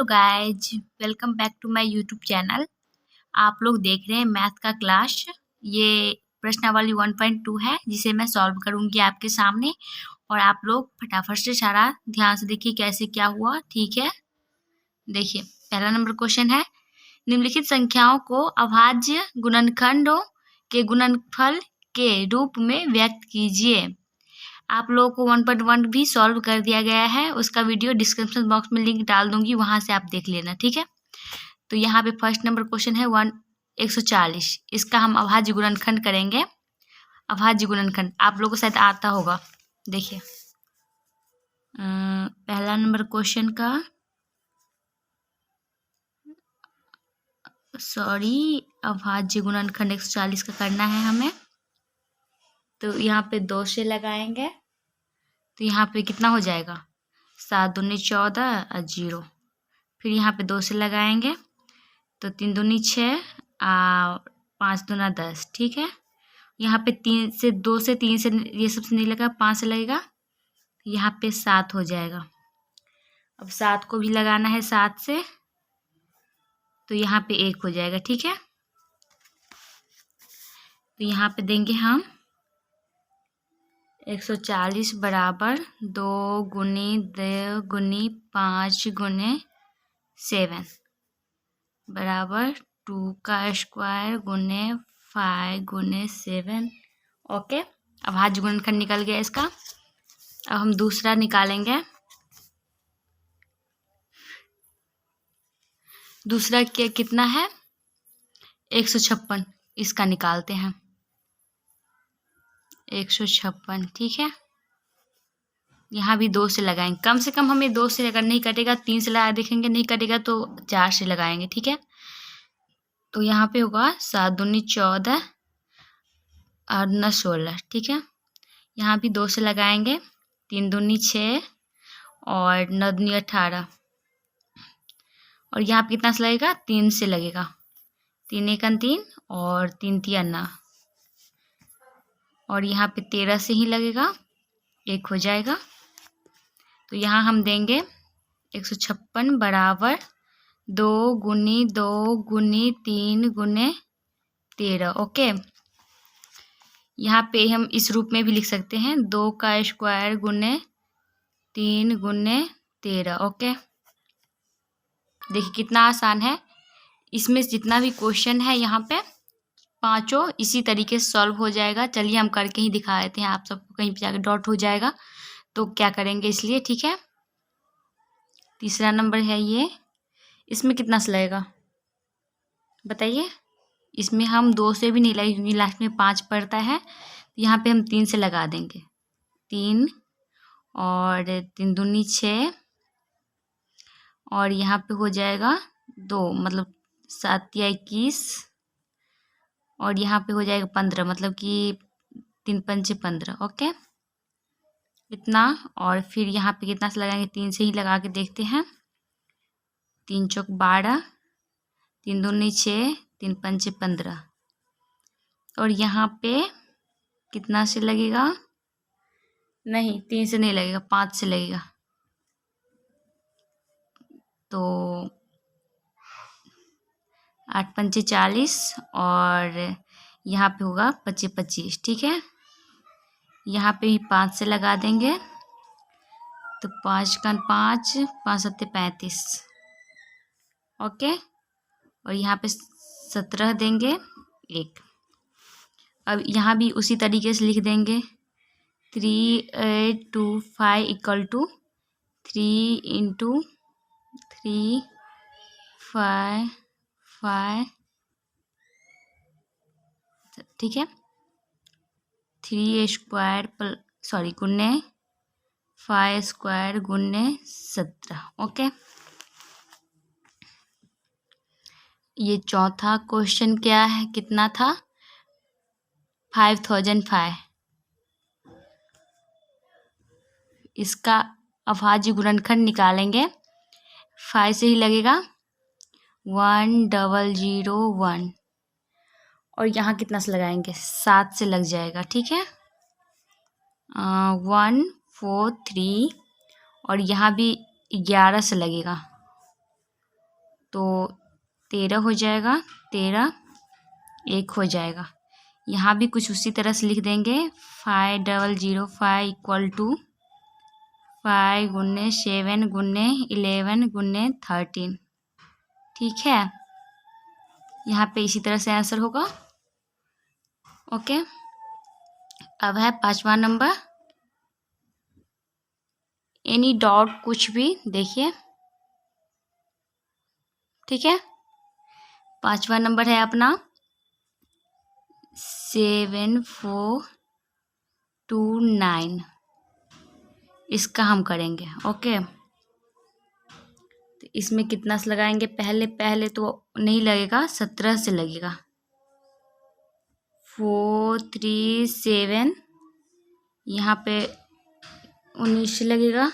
Hello guys, welcome back to my YouTube channel. आप लोग देख रहे हैं मैथ का क्लास। ये प्रश्नावली 1.2 है जिसे मैं सॉल्व करूंगी आपके सामने, और आप लोग फटाफट से सारा ध्यान से देखिए कैसे क्या हुआ। ठीक है, देखिए पहला नंबर क्वेश्चन है, निम्नलिखित संख्याओं को अभाज्य गुणनखंडों के गुणनफल के रूप में व्यक्त कीजिए। आप लोगों को 1.1 भी सॉल्व कर दिया गया है, उसका वीडियो डिस्क्रिप्शन बॉक्स में लिंक डाल दूंगी, वहां से आप देख लेना। ठीक है, तो यहाँ पे फर्स्ट नंबर क्वेश्चन है 140। इसका हम अभाज्य गुणनखंड करेंगे। अभाज्य गुणनखंड आप लोगों को शायद आता होगा। देखिए पहला नंबर क्वेश्चन का अभाज्य गुणनखंड 140 का करना है हमें। तो यहाँ पे 2 से लगाएंगे तो यहाँ पे कितना हो जाएगा, 7 दूनी 14 और 0। फिर यहाँ पे 2 से लगाएंगे तो 3 दूनी 6 5 दूना 10। ठीक है, यहाँ पे 3 से 2 से 3 से ये सबसे नहीं लगा, 5 से लगेगा, यहाँ पे 7 हो जाएगा। अब 7 को भी लगाना है 7 से, तो यहाँ पे 1 हो जाएगा। ठीक है, तो यहाँ पे देंगे हम 140 बराबर 2 गुनी 2 गुनी 5 गुने 7 बराबर 2 का स्क्वायर गुने 5 गुने 7। ओके, अब अभाज्य गुणनखंड निकल गया इसका। अब हम दूसरा निकालेंगे। दूसरा क्या कितना है, 156। इसका निकालते हैं 156। ठीक है, यहाँ भी 2 से लगाएंगे, कम से कम हमें 2 से अगर नहीं कटेगा 3 से लगा देखेंगे, नहीं कटेगा तो 4 से लगाएंगे। ठीक है, तो यहाँ पे होगा 7 दूनी 14 और 9 16। ठीक है, यहाँ भी 2 से लगाएंगे, 3 दूनी 6 और 9 दूनी 18। और यहाँ पे कितना से लगेगा, 3 से लगेगा, 3 एक 3 और 3 3 9। और यहाँ पे 13 से ही लगेगा, 1 हो जाएगा। तो यहाँ हम देंगे 156 बराबर 2 गुनी 2 गुनी 3 गुने 13। ओके, यहाँ पे हम इस रूप में भी लिख सकते हैं, 2 का स्क्वायर गुने 3 गुने 13। ओके, देखिए कितना आसान है। इसमें जितना भी क्वेश्चन है यहाँ पे पांचों इसी तरीके से सॉल्व हो जाएगा। चलिए हम करके ही दिखा देते हैं, आप सबको कहीं पे जाकर डॉट हो जाएगा तो क्या करेंगे इसलिए। ठीक है, तीसरा नंबर है ये, इसमें कितना से लगेगा बताइए। इसमें हम 2 से भी नहीं लगेगा क्योंकि लास्ट में 5 पड़ता है। यहाँ पे हम 3 से लगा देंगे, 3 और 3 दूनी 6 और यहाँ पे हो जाएगा 2, मतलब 7 या 21 और यहाँ पे हो जाएगा 15, मतलब कि 3 पंचे 15। ओके, इतना। और फिर यहाँ पे कितना से लगाएंगे, 3 से ही लगा के देखते हैं, 3 चौक 12, 3 दूनी 6, 3 पंचे 15। और यहाँ पे कितना से लगेगा, नहीं 3 से नहीं लगेगा, 5 से लगेगा। तो 8 पंचे 40 और यहाँ पे होगा 25 25। ठीक है, यहाँ पे भी 5 से लगा देंगे तो 5 का 5, 5 सत्ते 35। ओके, और यहाँ पे 17 देंगे 1। अब यहाँ भी उसी तरीके से लिख देंगे, 3 8 2 5 इक्वल टू 3 इंटू 3 5 5। ठीक है, 3 स्क्वायर गुन्ने 5 स्क्वायर गुन्ने 17। ओके, ये चौथा क्वेश्चन क्या है, कितना था, 5005। इसका अभाज्य गुणनखंड निकालेंगे, 5 से ही लगेगा, 1001 और यहाँ कितना से लगाएंगे, 7 से लग जाएगा। ठीक है, 1 4 3 और यहाँ भी 11 से लगेगा, तो 13 हो जाएगा, 13 1 हो जाएगा। यहाँ भी कुछ उसी तरह से लिख देंगे 5005 इक्वल टू 5 गुने 7 गुने 11 गुने 13। ठीक है, यहाँ पे इसी तरह से आंसर होगा। ओके, अब है 5वां नंबर। एनी डाउट, कुछ भी देखिए। ठीक है, 5वां नंबर है अपना 7429। इसका हम करेंगे। ओके, तो इसमें कितना से लगाएंगे? पहले तो नहीं लगेगा, 17 से लगेगा। 437, यहाँ पे 19 से लगेगा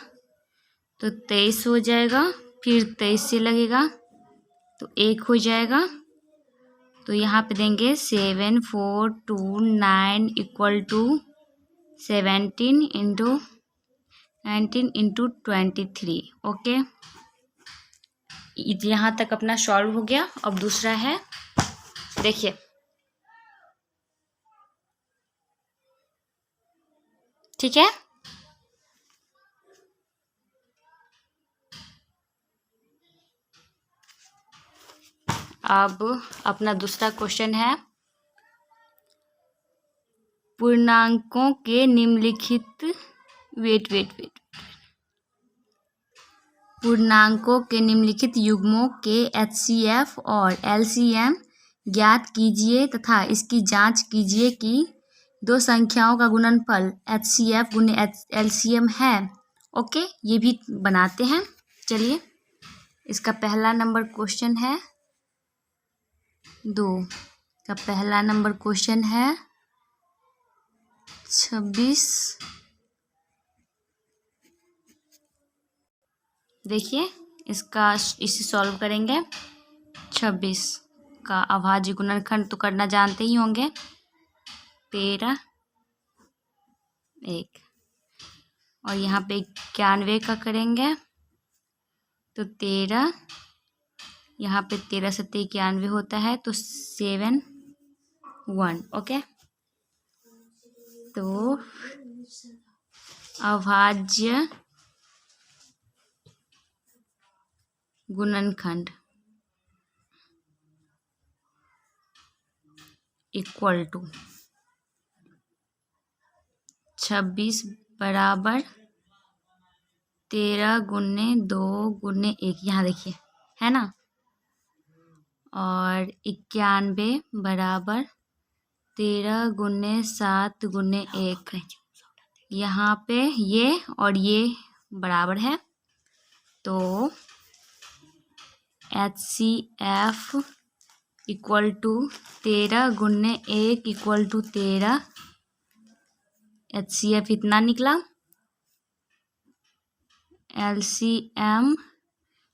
तो 23 हो जाएगा। फिर 23 से लगेगा तो 1 हो जाएगा। तो यहाँ पे देंगे 7429 equal to 17 into 19 into 23। Okay, यहाँ तक अपना सॉल्व हो गया। अब दूसरा है, देखिए ठीक है। अब अपना दूसरा क्वेश्चन है, पूर्णांकों के निम्नलिखित वेट पूर्णांकों के निम्नलिखित युग्मों के HCF और LCM ज्ञात कीजिए तथा इसकी जांच कीजिए कि दो संख्याओं का गुणनफल HCF गुने LCM है। ओके, ये भी बनाते हैं। चलिए, इसका पहला नंबर क्वेश्चन है 2 का पहला नंबर क्वेश्चन है 26। देखिए, इसे सॉल्व करेंगे। 26 का अभाज्य गुणनखंड तो करना जानते ही होंगे, 13 1। और यहाँ पे 91 का करेंगे तो 13, यहाँ पे 13 से 91 होता है तो 7 1। ओके, तो अभाज्य गुणनखंड इक्वल टू 26 बराबर 13 गुने 2 गुने 1, यहाँ देखिए है ना। और 91 बराबर 13 गुने 7 गुने 1, यहाँ पे ये और ये बराबर है। तो HCF इक्वल टू 13 गुने 1 इक्वल टू 13। HCF इतना निकला। LCM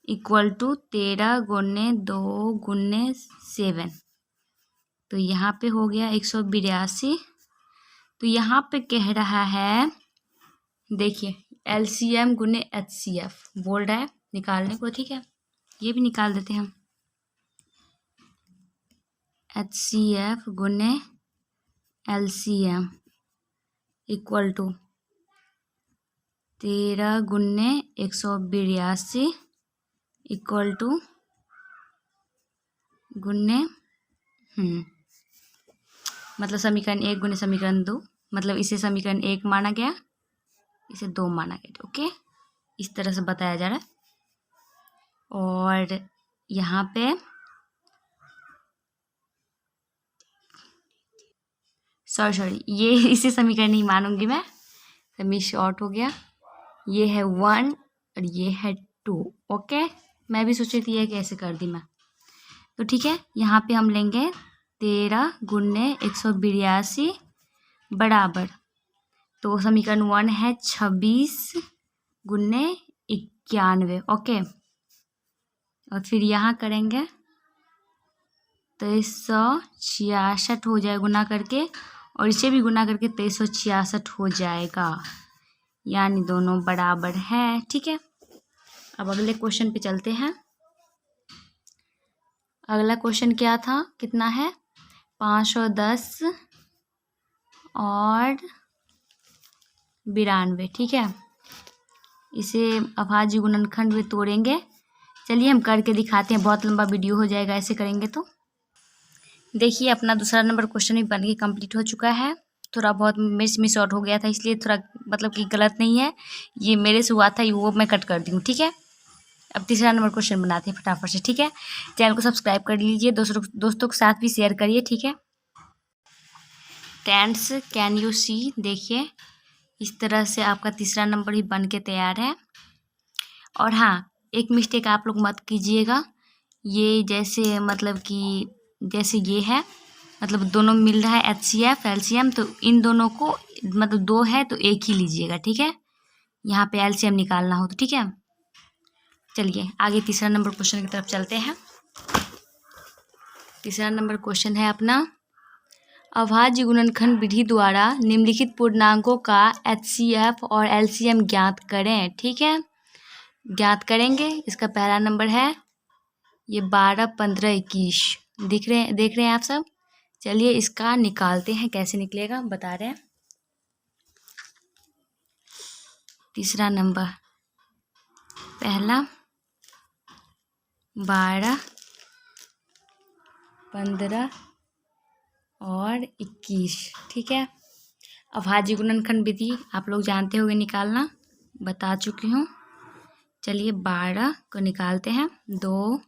इक्वल टू 13 गुने 2 गुने 7, तो यहाँ पे हो गया 182। तो यहाँ पे कह रहा है, देखिए LCM गुने HCF बोल रहा है निकालने को। ठीक है, ये भी निकाल देते हैं हम। HCF गुने LCM इक्वल टू 13 गुने 182 इक्वल टू गुने मतलब समीकरण 1 गुने समीकरण 2, मतलब इसे समीकरण 1 माना गया, इसे 2 माना गया। ओके, इस तरह से बताया जा रहा है। और यहाँ पे सॉरी ये इसे समीकरण नहीं मानूंगी मैं, समी शॉर्ट हो गया। ये है 1 और ये है 2। ओके, मैं भी सोच रही थी ये कैसे कर दी मैं। तो ठीक है, यहाँ पे हम लेंगे 13 गुने 182 बराबर, तो समीकरण 1 है 26 गुने 91। ओके, और फिर यहाँ करेंगे 2366 हो जाए गुना करके, और इसे भी गुना करके 2366 हो जाएगा, यानी दोनों बराबर है। ठीक है, अब अगले क्वेश्चन पे चलते हैं। अगला क्वेश्चन क्या था, कितना है, 510 और 92, ठीक है। इसे अभाज्य गुणनखंड में तोड़ेंगे। चलिए हम करके दिखाते हैं, बहुत लंबा वीडियो हो जाएगा ऐसे करेंगे तो। देखिए अपना दूसरा नंबर क्वेश्चन भी बन के कंप्लीट हो चुका है। थोड़ा बहुत मिस आउट हो गया था, इसलिए थोड़ा मतलब कि गलत नहीं है, ये मेरे से हुआ था, वो मैं कट कर दी हूँ, ठीक है। अब तीसरा नंबर क्वेश्चन बनाते हैं फटाफट से, ठीक है। चैनल को सब्सक्राइब कर लीजिए, दोस्तों के साथ भी शेयर करिए, ठीक है। टेंस कैन यू सी, देखिए इस तरह से आपका तीसरा नंबर ही बन के तैयार है। और हाँ, एक मिस्टेक आप लोग मत कीजिएगा, ये जैसे मतलब कि जैसे ये है, मतलब दोनों मिल रहा है HCF LCM, तो इन दोनों को मतलब दो है तो एक ही लीजिएगा, ठीक है। यहाँ पे LCM निकालना हो तो, ठीक है। चलिए आगे तीसरा नंबर क्वेश्चन की तरफ चलते हैं। तीसरा नंबर क्वेश्चन है अपना, अभाज्य गुणनखंड विधि द्वारा निम्नलिखित पूर्णांकों का HCF और LCM ज्ञात करें, ठीक है। ज्ञात करेंगे, इसका पहला नंबर है ये 12, 15, 21, देख रहे हैं आप सब। चलिए इसका निकालते हैं, कैसे निकलेगा बता रहे हैं। तीसरा नंबर, पहला 12, 15 और 21, ठीक है। अभाज्य गुणनखंड विधि आप लोग जानते होंगे निकालना, बता चुकी हूँ। चलिए 12 को निकालते हैं, 2,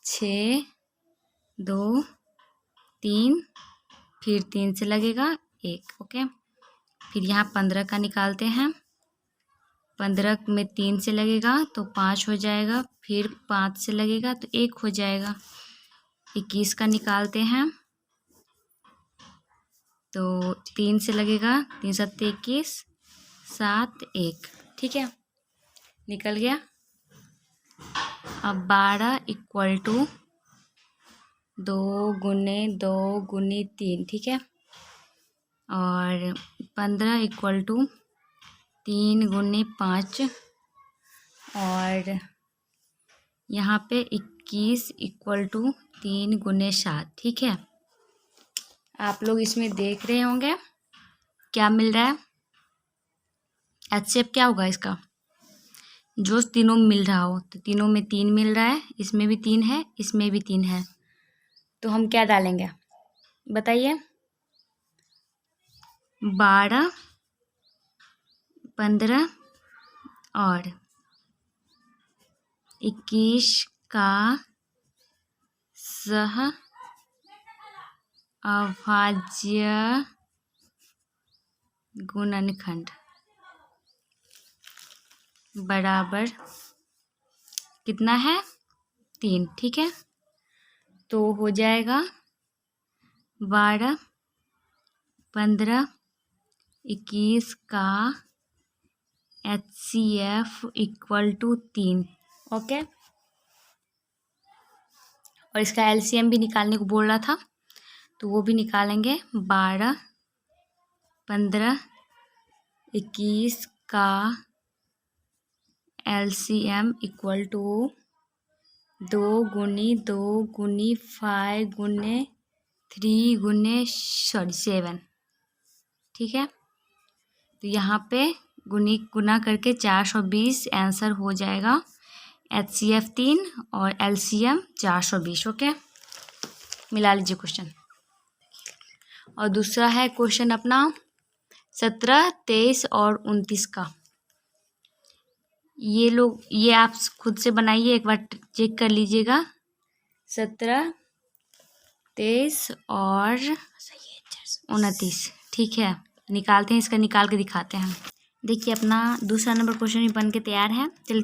6, 2, 3, फिर 3 से लगेगा 1, ओके। फिर यहाँ 15 का निकालते हैं, 15 में 3 से लगेगा तो 5 हो जाएगा, फिर 5 से लगेगा तो 1 हो जाएगा। 21 का निकालते हैं तो 3 से लगेगा, 3 7 21, 7 1, ठीक है, निकल गया। अब 12 इक्वल टू 2 गुने 2 गुनी 3, ठीक है। और 15 इक्वल टू 3 गुने 5, और यहाँ पे 21 इक्वल टू 3 गुने 7, ठीक है। आप लोग इसमें देख रहे होंगे क्या मिल रहा है, HCF क्या होगा इसका, जो तीनों में मिल रहा हो, तो तीनों में 3 मिल रहा है, इसमें भी 3 है, इसमें भी 3 है, तो हम क्या डालेंगे बताइए। 12, 15 और 21 का सह अभाज्य गुणनखंड बराबर कितना है, 3, ठीक है। तो हो जाएगा 12, 15, 21 का HCF इक्वल टू 3, ओके। और इसका LCM भी निकालने को बोल रहा था, तो वो भी निकालेंगे। 12, 15, 21 का LCM इक्वल टू 2 गुनी 2 गुनी 5 गुने 3 गुने 7, ठीक है। तो यहाँ पे गुना करके 420 आंसर हो जाएगा। HCF 3 और LCM 420, ओके। मिला लीजिए क्वेश्चन। और दूसरा है क्वेश्चन अपना 17, 23 और 29 का। ये आप खुद से बनाइए, एक बार चेक कर लीजिएगा। 17, 23 और 29, ठीक है। निकालते हैं, इसका निकाल के दिखाते हैं। देखिए अपना दूसरा नंबर क्वेश्चन ही बन के तैयार है। चलिए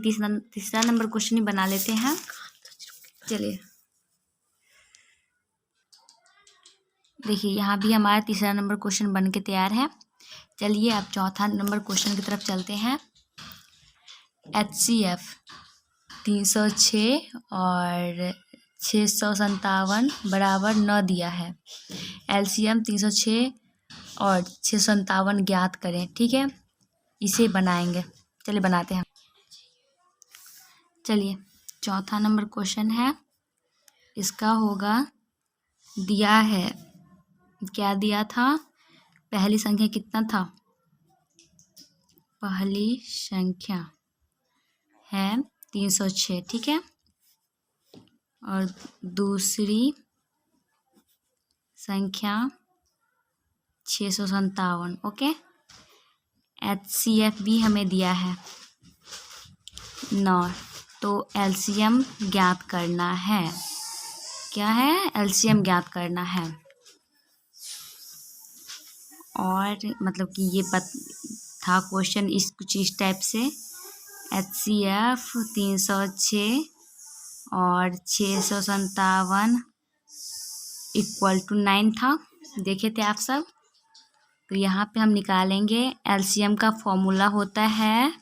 तीसरा नंबर क्वेश्चन ही बना लेते हैं। चलिए देखिए यहाँ भी हमारा तीसरा नंबर क्वेश्चन बन के तैयार है। चलिए अब चौथा नंबर क्वेश्चन की तरफ चलते हैं। HCF 306 और 657 बराबर 9 दिया है। LCM 306 और 657 ज्ञात करें, ठीक है। इसे बनाएंगे, चलिए बनाते हैं। चलिए चौथा नंबर क्वेश्चन है इसका होगा, दिया है, क्या दिया था, पहली संख्या कितना था, पहली संख्या है 306, ठीक है। और दूसरी संख्या 657, ओके। HCF भी हमें दिया है 9, तो LCM ज्ञात करना है। क्या है, LCM ज्ञात करना है। और मतलब कि ये था क्वेश्चन कुछ इस टाइप से। HCF 306 और 657 = 9 था, देखे थे आप सब। तो यहाँ पे हम निकालेंगे, LCM का फॉर्मूला होता है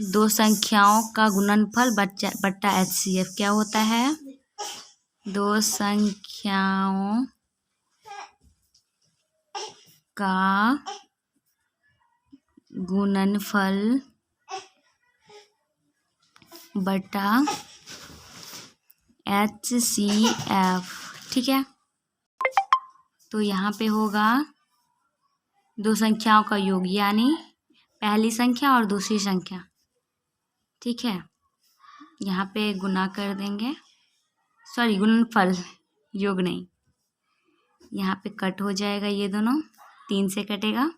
दो संख्याओं का गुणनफल बट्टा HCF। क्या होता है, दो संख्याओं का गुणनफल बटा HCF, ठीक है। तो यहाँ पे होगा दो संख्याओं का योग, यानी पहली संख्या और दूसरी संख्या, ठीक है। यहाँ पे गुना कर देंगे, सॉरी गुणनफल, योग नहीं। यहाँ पे कट हो जाएगा, ये दोनों 3 से कटेगा,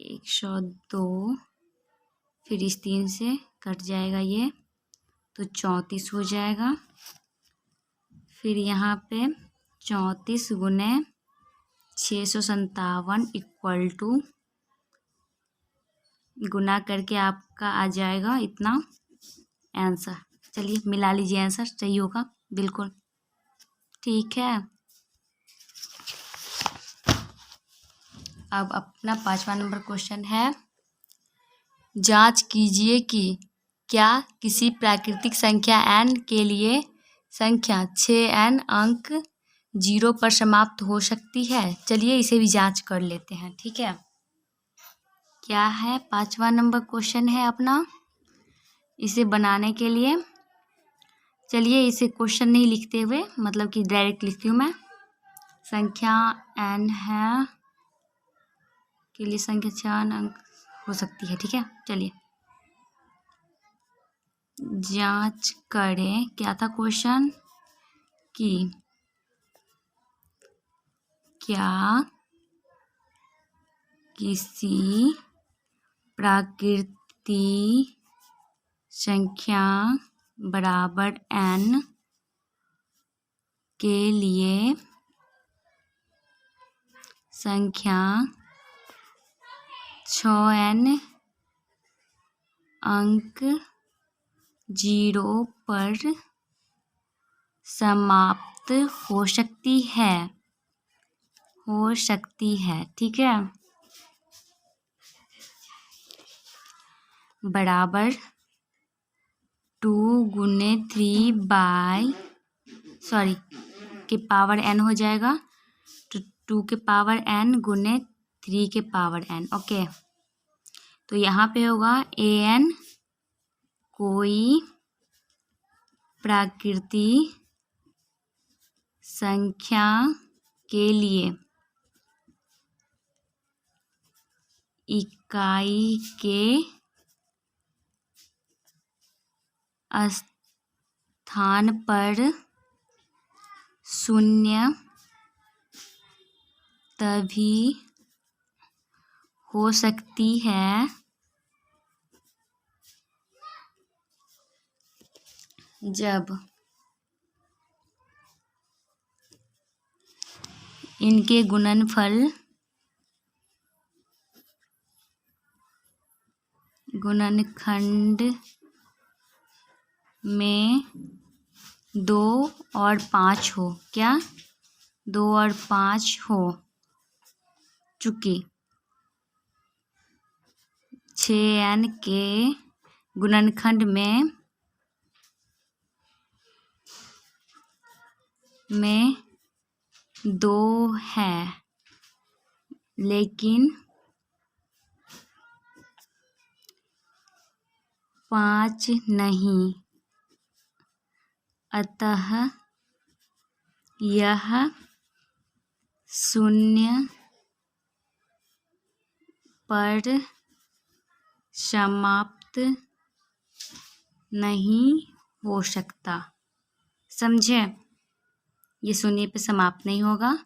102, फिर इस 3 से कट जाएगा ये, तो 34 हो जाएगा। फिर यहाँ पे 34 गुने 657 = गुना करके आपका आ जाएगा इतना आंसर। चलिए मिला लीजिए, आंसर सही होगा बिल्कुल, ठीक है। अब अपना 5वां नंबर क्वेश्चन है, जांच कीजिए कि क्या किसी प्राकृतिक संख्या n के लिए संख्या 6n अंक 0 पर समाप्त हो सकती है। चलिए इसे भी जांच कर लेते हैं, ठीक है। क्या है, 5वां नंबर क्वेश्चन है अपना। इसे बनाने के लिए, चलिए इसे क्वेश्चन नहीं लिखते हुए, मतलब कि डायरेक्ट लिखती हूँ मैं। संख्या n है के लिए संख्या 6 अंक हो सकती है, ठीक है। चलिए जांच करें, क्या था क्वेश्चन, कि क्या किसी प्राकृतिक संख्या बराबर n के लिए संख्या 6n अंक 0 पर समाप्त हो सकती है, ठीक है। बराबर 2 गुने 3 के पावर n हो जाएगा, तो 2 के पावर n गुने 3 के पावर n, ओके। तो यहाँ पे होगा an कोई प्राकृतिक संख्या के लिए इकाई के स्थान पर शून्य तभी हो सकती है जब इनके गुणनखंड में 2 और 5 हो। क्या, 2 और 5 हो चुके 6n के गुणनखंड में 2 है, लेकिन 5 नहीं। अतः यह शून्य पर समाप्त नहीं हो सकता। समझे? ये शून्य पे समाप्त नहीं होगा,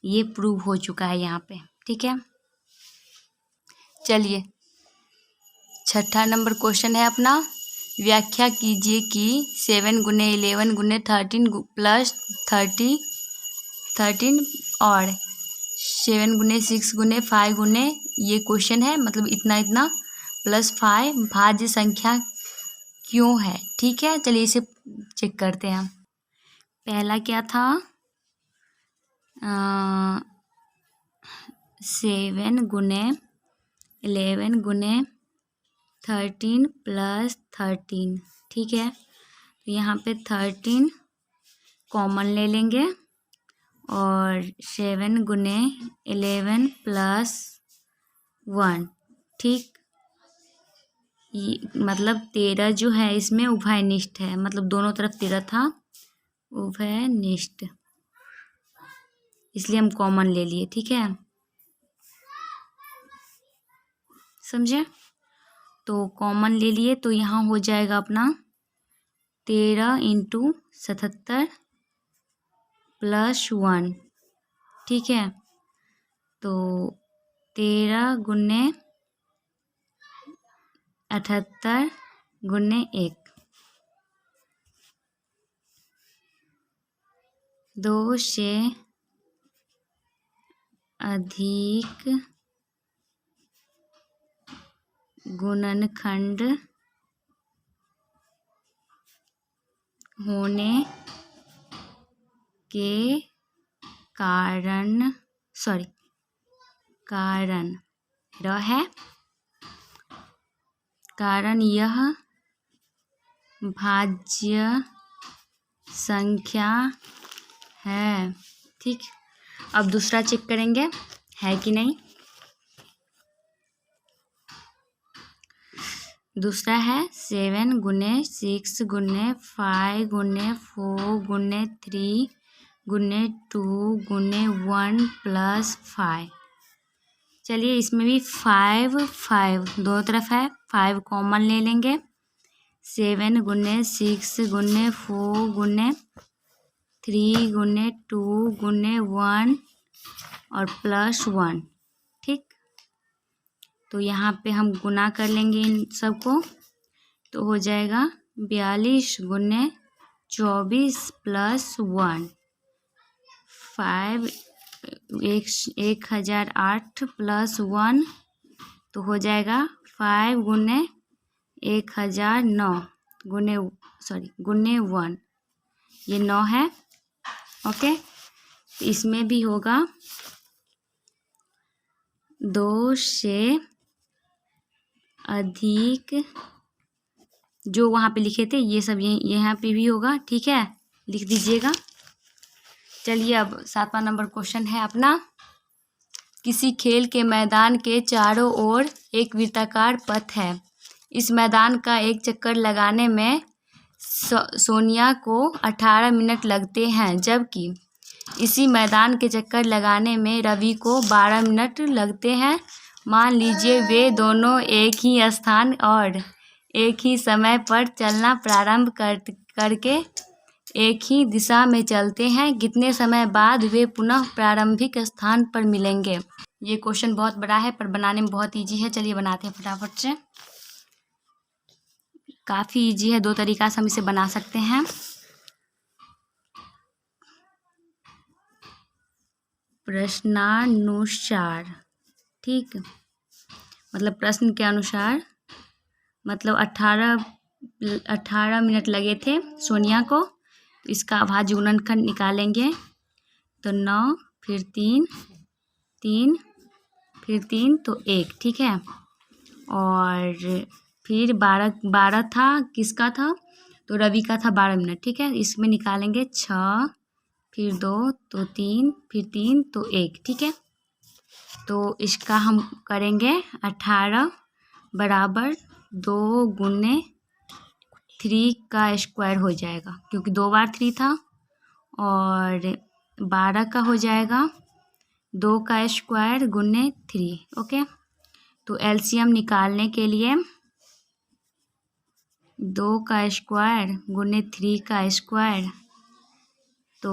ये प्रूव हो चुका है यहाँ पे। ठीक है, चलिए 6ठा नंबर क्वेश्चन है अपना। व्याख्या कीजिए कि 7 गुने 11 गुने 13 प्लस 13 और 7 गुने 6 गुने 5 गुने, ये क्वेश्चन है मतलब इतना इतना प्लस 5 भाज्य संख्या क्यों है। ठीक है, चलिए इसे चेक करते हैं। पहला क्या था, 7 गुने 11 गुने 13 प्लस 13। ठीक है, तो यहाँ पे 13 कॉमन ले लेंगे और 7 गुने 11 प्लस 1। ठीक, ये मतलब 13 जो है इसमें उभयनिष्ठ है, मतलब दोनों तरफ 13 था, उभयनिष्ठ, इसलिए हम कॉमन ले लिए। ठीक है, समझे? तो कॉमन ले लिए तो यहाँ हो जाएगा अपना 13 × 77 प्लस 1। ठीक है, तो 13 गुने 78 गुने 1, 2 से अधिक गुणनखंड होने के कारण यह भाज्य संख्या है। ठीक, अब दूसरा चेक करेंगे है कि नहीं। दूसरा है 7 गुने 6 गुने 5 गुने 4 गुने 3 गुने 2 गुने 1 प्लस 5। चलिए इसमें भी 5 दोनों तरफ है, 5 कॉमन ले लेंगे। 7 गुने 6 गुने 4 गुने 3 गुने 2 गुने 1 और प्लस 1। ठीक, तो यहाँ पे हम गुना कर लेंगे इन सबको, तो हो जाएगा 42 गुने 24 प्लस 1, 1008 प्लस 1, तो हो जाएगा 5 गुने 1009 गुने 1, ये 9 है। ओके, तो इसमें भी होगा 2 से अधिक, जो वहाँ पे लिखे थे ये सब यहाँ पे भी होगा। ठीक है, लिख दीजिएगा। चलिए अब 7वां नंबर क्वेश्चन है अपना। किसी खेल के मैदान के चारों ओर एक वृत्ताकार पथ है। इस मैदान का एक चक्कर लगाने में सोनिया को 18 मिनट लगते हैं, जबकि इसी मैदान के चक्कर लगाने में रवि को 12 मिनट लगते हैं। मान लीजिए वे दोनों एक ही स्थान और एक ही समय पर चलना प्रारंभ करके एक ही दिशा में चलते हैं। कितने समय बाद वे पुनः प्रारंभिक स्थान पर मिलेंगे। ये क्वेश्चन बहुत बड़ा है पर बनाने में बहुत इजी है। चलिए बनाते हैं फटाफट से। काफ़ी इजी है, 2 तरीक़ा से हम इसे बना सकते हैं। प्रश्नानुसार, ठीक, मतलब प्रश्न के अनुसार, मतलब 18 मिनट लगे थे सोनिया को। तो इसका अभाज्य गुणनखंड निकालेंगे तो 9 फिर 3 फिर 3 तो 1। ठीक है, और फिर 12 था, किसका था, तो रवि का था 12 मिनट। ठीक है, इसमें निकालेंगे 6 फिर 2 तो 3 फिर 3 तो 1। ठीक है, तो इसका हम करेंगे 18 बराबर 2 गुने 3 का स्क्वायर हो जाएगा, क्योंकि 2 बार 3 था। और 12 का हो जाएगा 2 का स्क्वायर गुने 3। ओके, तो एलसीएम निकालने के लिए 2 का स्क्वायर गुने 3 का स्क्वायर, तो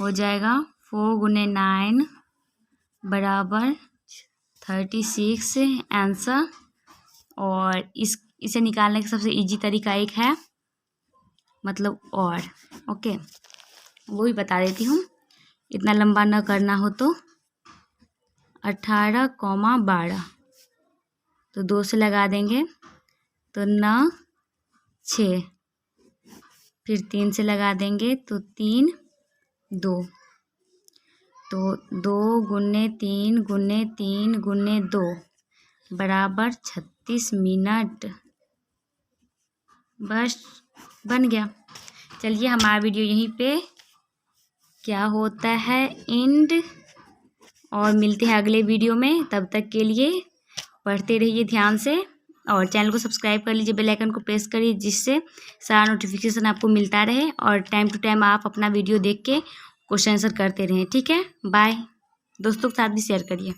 हो जाएगा 4 गुने 9 बराबर 36 आंसर। और इसे निकालने का सबसे इजी तरीका एक है, मतलब और। ओके, वो भी बता देती हूँ, इतना लंबा न करना हो तो। 18,12 तो 2 से लगा देंगे तो 9 6, फिर 3 से लगा देंगे तो 3 2, तो 2 गुने 3 गुने 3 गुने 2 बराबर 36 मिनट। बस बन गया। चलिए हमारा वीडियो यहीं पे क्या होता है एंड, और मिलते हैं अगले वीडियो में। तब तक के लिए पढ़ते रहिए ध्यान से, और चैनल को सब्सक्राइब कर लीजिए, बेल आइकन को प्रेस करिए, जिससे सारा नोटिफिकेशन आपको मिलता रहे, और टाइम टू टाइम आप अपना वीडियो देख के क्वेश्चन आंसर करते रहें। ठीक है, बाय। दोस्तों के साथ भी शेयर करिए।